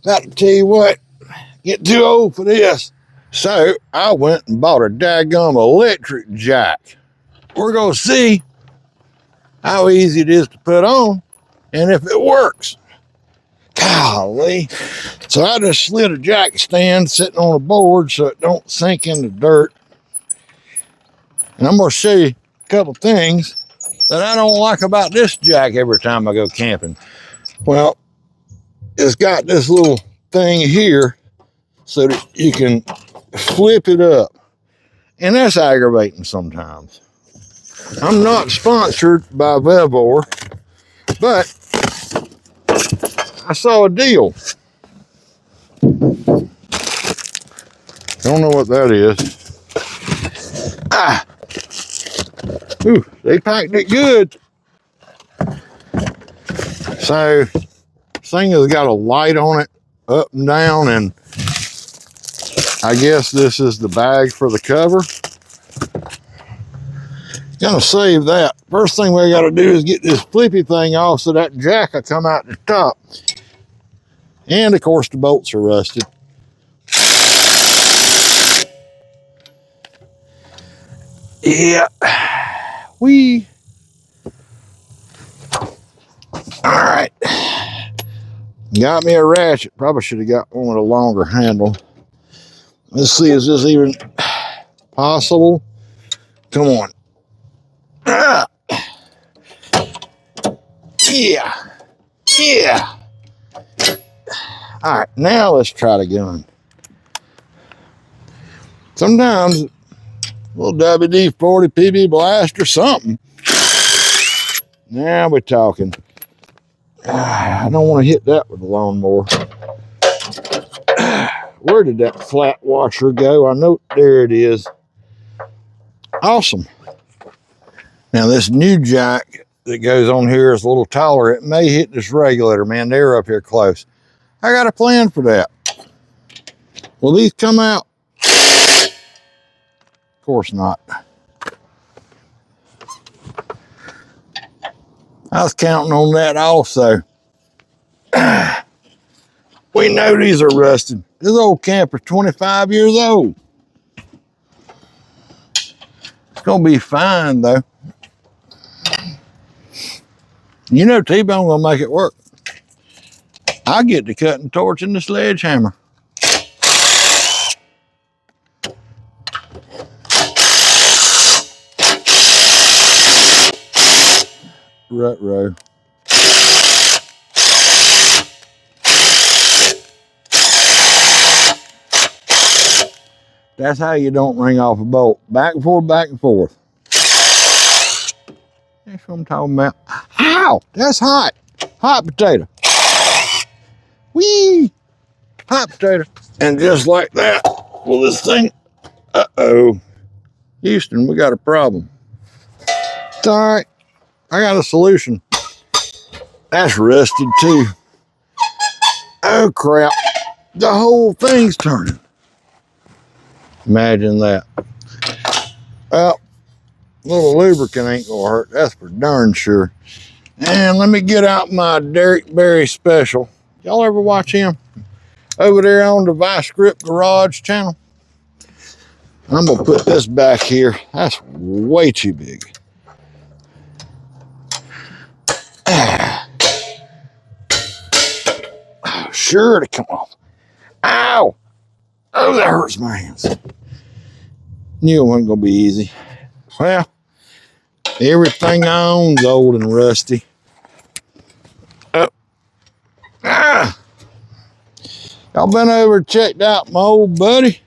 Got to tell you what, get too old for this. So I went and bought a daggum electric jack. We're going to see how easy it is to put on and if it works. Golly. So I just slid a jack stand sitting on a board so it don't sink in the dirt. And I'm going to show you a couple things that I don't like about this jack every time I go camping. Well, it's got this little thing here so that you can flip it up. And that's aggravating sometimes. I'm not sponsored by Vevor, but I saw a deal. Don't know what that is. Ah. Ooh, they packed it good. So, this thing has got a light on it, up and down, and I guess this is the bag for the cover. Gonna save that. First thing we gotta do is get this flippy thing off so that jack will come out the top. And of course the bolts are rusted. Yeah. Alright. Got me a ratchet. Probably should have got one with a longer handle. Let's see, is this even possible? Come on. Yeah. Yeah. All right, now let's try the gun. Sometimes a little WD-40 PB blast or something. Now we're talking. I don't want to hit that with the lawnmower. Where did that flat washer go? I know, there it is. Awesome. Now this new jack that goes on here is a little taller. It may hit this regulator, man. They're up here close. I got a plan for that. Will these come out? Of course not. I was counting on that also. We know these are rusted. This old camper's 25 years old. It's gonna be fine though. You know Tbone gonna make it work. I get the cutting torch and the sledgehammer. Rut-row. That's how you don't ring off a bolt. Back and forth, back and forth. That's what I'm talking about. Ow! That's hot. Hot potato. Whee! Hot potato. And just like that, well, this thing, uh-oh. Houston, we got a problem. It's all right. I got a solution. That's rusted too. Oh, crap. The whole thing's turning. Imagine that. Well, a little lubricant ain't gonna hurt. That's for darn sure. And let me get out my Derek Beri special. Y'all ever watch him? Over there on the vicegripgarage channel. I'm gonna put this back here. That's way too big. Sure to come off. Ow! Oh, that hurts my hands. Knew it wasn't gonna be easy. Well, everything I own's old and rusty. Oh. Ah! Y'all been over and checked out my old buddy?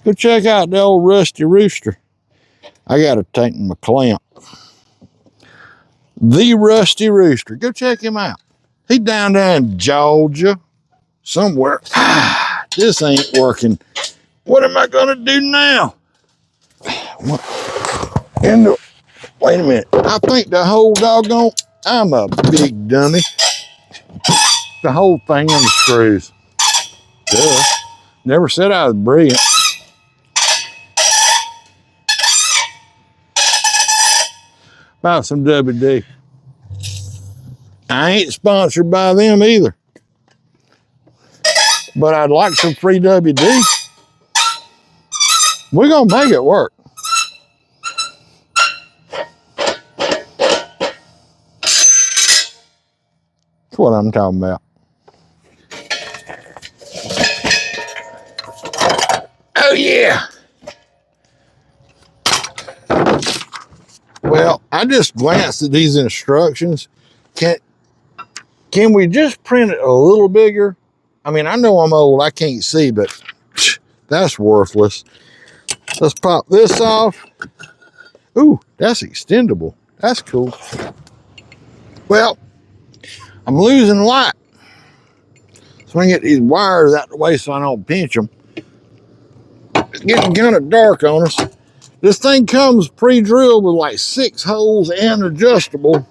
Go check out the old Rusty Rooster. I gotta take my clamp. The Rusty Rooster. Go check him out. He's down there in Georgia somewhere. This ain't working. What am I gonna do now? Wait a minute. I think the whole doggone, I'm a big dummy. The whole thing on the screws. Duh. Never said I was brilliant. About some WD. I ain't sponsored by them either. but I'd like some free WD. We're gonna make it work. That's what I'm talking about. Oh yeah. Well, I just glanced at these instructions. Can we just print it a little bigger? I mean, I know I'm old, I can't see, but that's worthless. Let's pop this off. Ooh, that's extendable. That's cool. Well, I'm losing light. So I can get these wires out the way so I don't pinch them. It's getting kind of dark on us. This thing comes pre-drilled with like 6 holes and adjustable.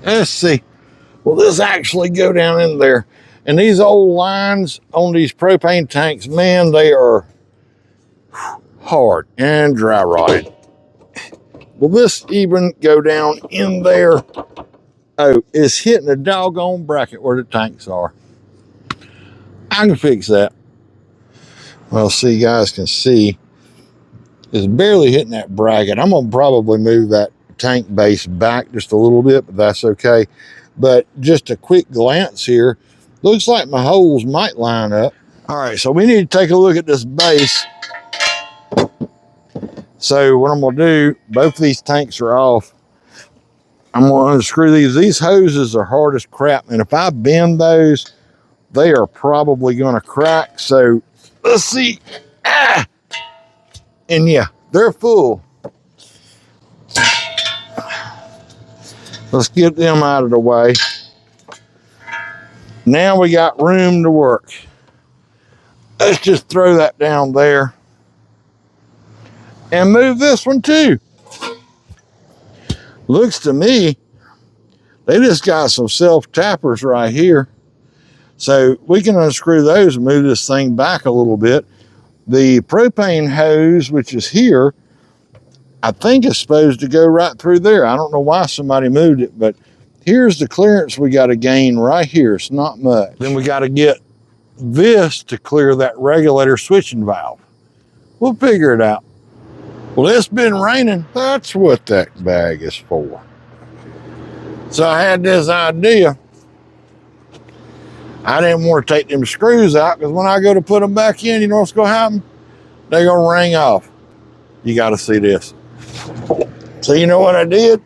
Let's see. Will this actually go down in there? And these old lines on these propane tanks, man, they are hard and dry rotted. Will this even go down in there? Oh, it's hitting the doggone bracket where the tanks are. I can fix that. Well, see, you guys can see it's barely hitting that bracket. I'm gonna probably move that tank base back just a little bit, but that's okay. But just a quick glance here, looks like my holes might line up. All right, so we need to take a look at this base. So what I'm gonna do, both of these tanks are off. I'm gonna unscrew these. These hoses are hard as crap, and if I bend those, they are probably gonna crack. So let's see. Ah! And yeah, they're full. Let's get them out of the way. Now we got room to work. Let's just throw that down there. And move this one too. Looks to me, they just got some self-tappers right here. So we can unscrew those and move this thing back a little bit. The propane hose, which is here, I think is supposed to go right through there. I don't know why somebody moved it, but here's the clearance we got to gain right here. It's not much. Then we got to get this to clear that regulator switching valve. We'll figure it out. Well, it's been raining. That's what that bag is for. So I had this idea. I didn't want to take them screws out because when I go to put them back in, you know what's going to happen? They're going to ring off. You got to see this. So you know what I did?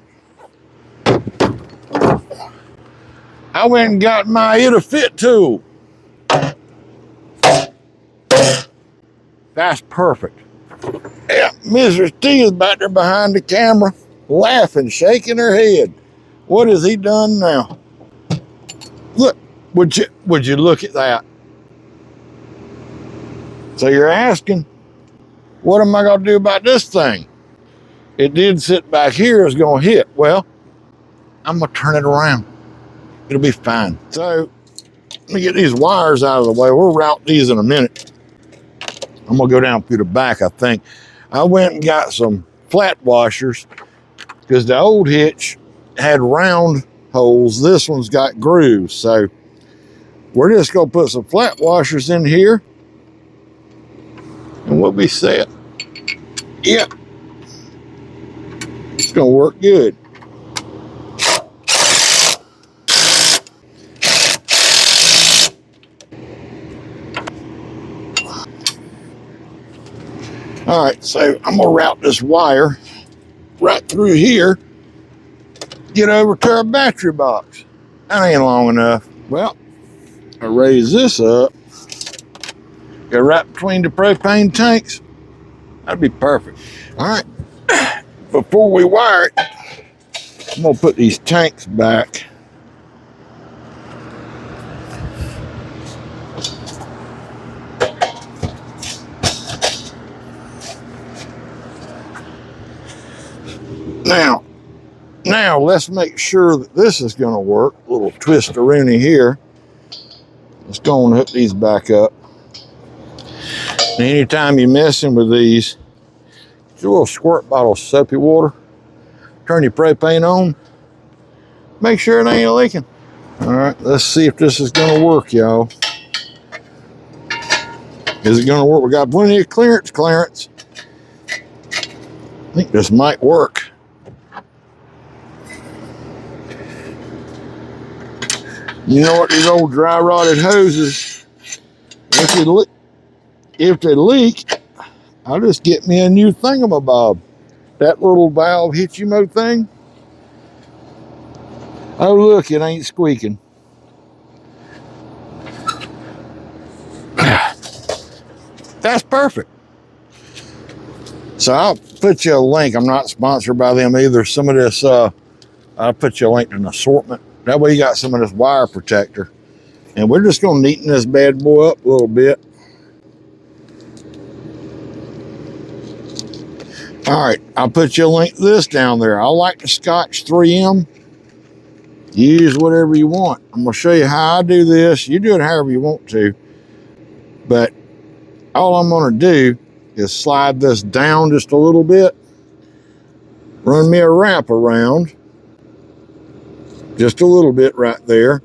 I went and got my It'll Fit tool. That's perfect. Yeah, Mrs. T is back there behind the camera, laughing, shaking her head. What has he done now? Look, would you look at that? So you're asking, what am I going to do about this thing? It did sit back here, it's going to hit. Well, I'm going to turn it around. It'll be fine. So let me get these wires out of the way. We'll route these in a minute. I'm going to go down through the back, I think. I went and got some flat washers because the old hitch had round holes. This one's got grooves. So we're just going to put some flat washers in here and we'll be set. Yep. It's going to work good. All right, so I'm gonna route this wire right through here, get over to our battery box. That ain't long enough. Well, I raise this up, go right between the propane tanks. That'd be perfect. All right, before we wire it, I'm gonna put these tanks back. Now let's make sure that this is going to work. A little twist-a-rooney here. Let's go and hook these back up. And anytime you're messing with these, get your little squirt bottle of soapy water. Turn your propane on. Make sure it ain't leaking. All right, let's see if this is gonna work, y'all. Is it gonna work? We got plenty of clearance. I think this might work. You know what, these old dry rotted hoses, if they leak, I'll just get me a new thingamabob. That little valve Hitchimo thing. Oh look, it ain't squeaking. That's perfect. So I'll put you a link. I'm not sponsored by them either. Some of this, I'll put you a link to an assortment. That way you got some of this wire protector. And we're just gonna neaten this bad boy up a little bit. All right, I'll put you a link to this down there. I like the Scotch 3M. Use whatever you want. I'm gonna show you how I do this. You do it however you want to. But all I'm gonna do is slide this down just a little bit. Run me a wrap around. Just a little bit right there.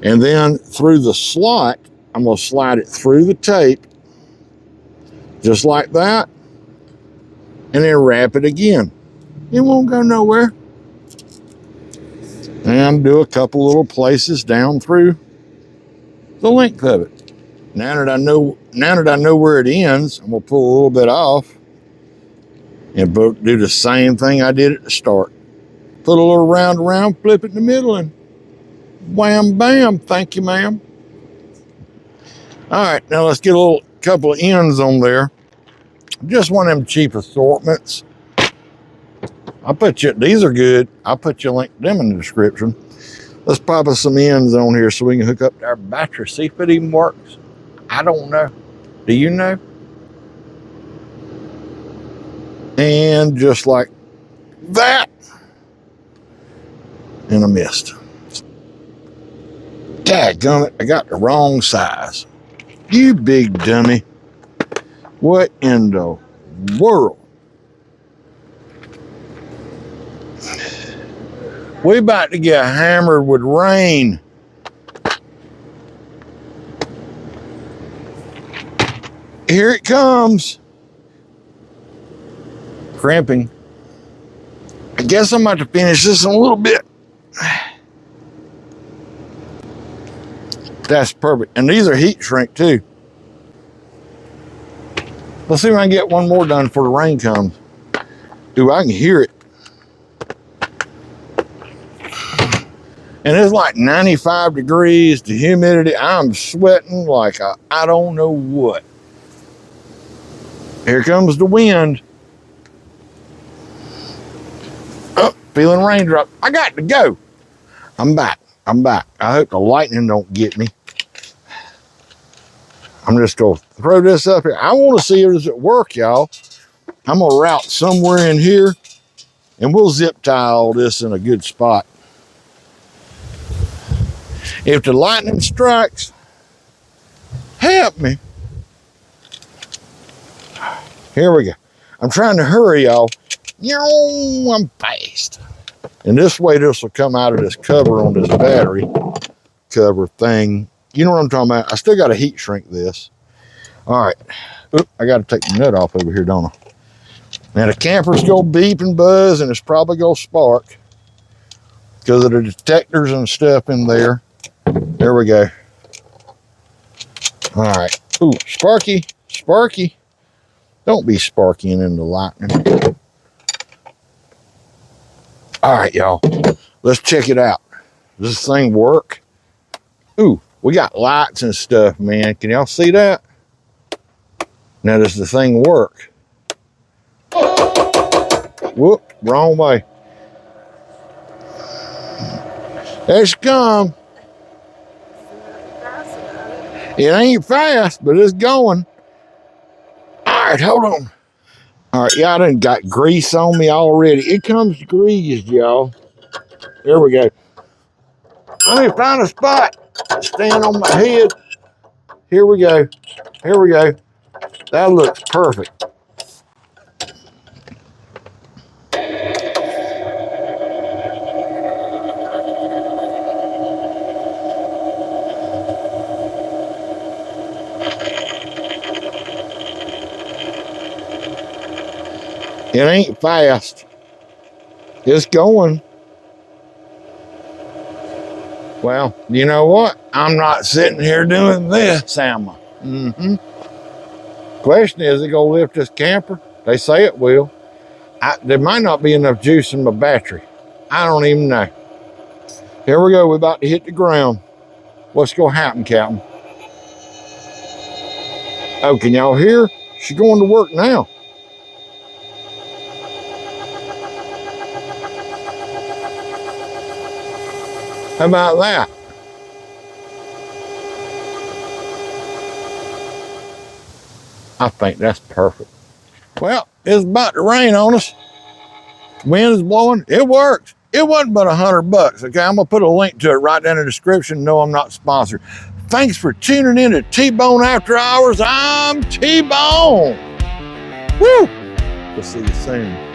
And then through the slot, I'm gonna slide it through the tape. Just like that. And then wrap it again. It won't go nowhere. And do a couple little places down through the length of it. Now that I know where it ends, I'm gonna pull a little bit off and do the same thing I did at the start. Put a little round around, flip it in the middle, and wham bam, thank you, ma'am. All right, now let's get a couple of ends on there. Just one of them cheap assortments. These are good. I'll put you a link to them in the description. Let's pop us some ends on here so we can hook up our battery. See if it even works. I don't know. Do you know? And just like that. And I missed. Dadgummit, I got the wrong size. You big dummy. What in the world? We about to get hammered with rain. Here it comes. Cramping. I guess I'm about to finish this in a little bit. That's perfect. And these are heat shrink too. Let's see if I can get one more done before the rain comes. Dude, I can hear it. And it's like 95 degrees, the humidity. I'm sweating like I don't know what. Here comes the wind. Oh, feeling raindrop. I got to go. I'm back. I hope the lightning don't get me. I'm just going to throw this up here. I want to see if it work, y'all. I'm going to route somewhere in here, and we'll zip tie all this in a good spot. If the lightning strikes, help me. Here we go. I'm trying to hurry, y'all. I'm fast. And this way, this will come out of this cover on this battery cover thing. You know what I'm talking about? I still got to heat shrink this. All right. Oop, I got to take the nut off over here, don't I? Now the camper's going to beep and buzz, and it's probably going to spark because of the detectors and stuff in there. There we go. All right. Ooh, sparky. Don't be sparking in the lightning. All right, y'all. Let's check it out. Does this thing work? Ooh, we got lights and stuff, man. Can y'all see that? Now, does the thing work? Whoop, wrong way. There she come. It ain't fast, but it's going. All right, hold on. All right, yeah, I done got grease on me already. It comes greased, y'all. There we go. Let me find a spot. Stand on my head. Here we go. That looks perfect. It ain't fast. It's going. Well, you know what? I'm not sitting here doing this, am I? Question is it gonna lift this camper? They say it will. There might not be enough juice in my battery. I don't even know. Here we go. We're about to hit the ground. What's gonna happen, Captain? Oh, can y'all hear? She's going to work now. How about that? I think that's perfect. Well, it's about to rain on us. Wind is blowing. It works. It wasn't but $100. Okay, I'm gonna put a link to it right down in the description. No, I'm not sponsored. Thanks for tuning in to Tbone After Hours. I'm Tbone. Woo! We'll see you soon.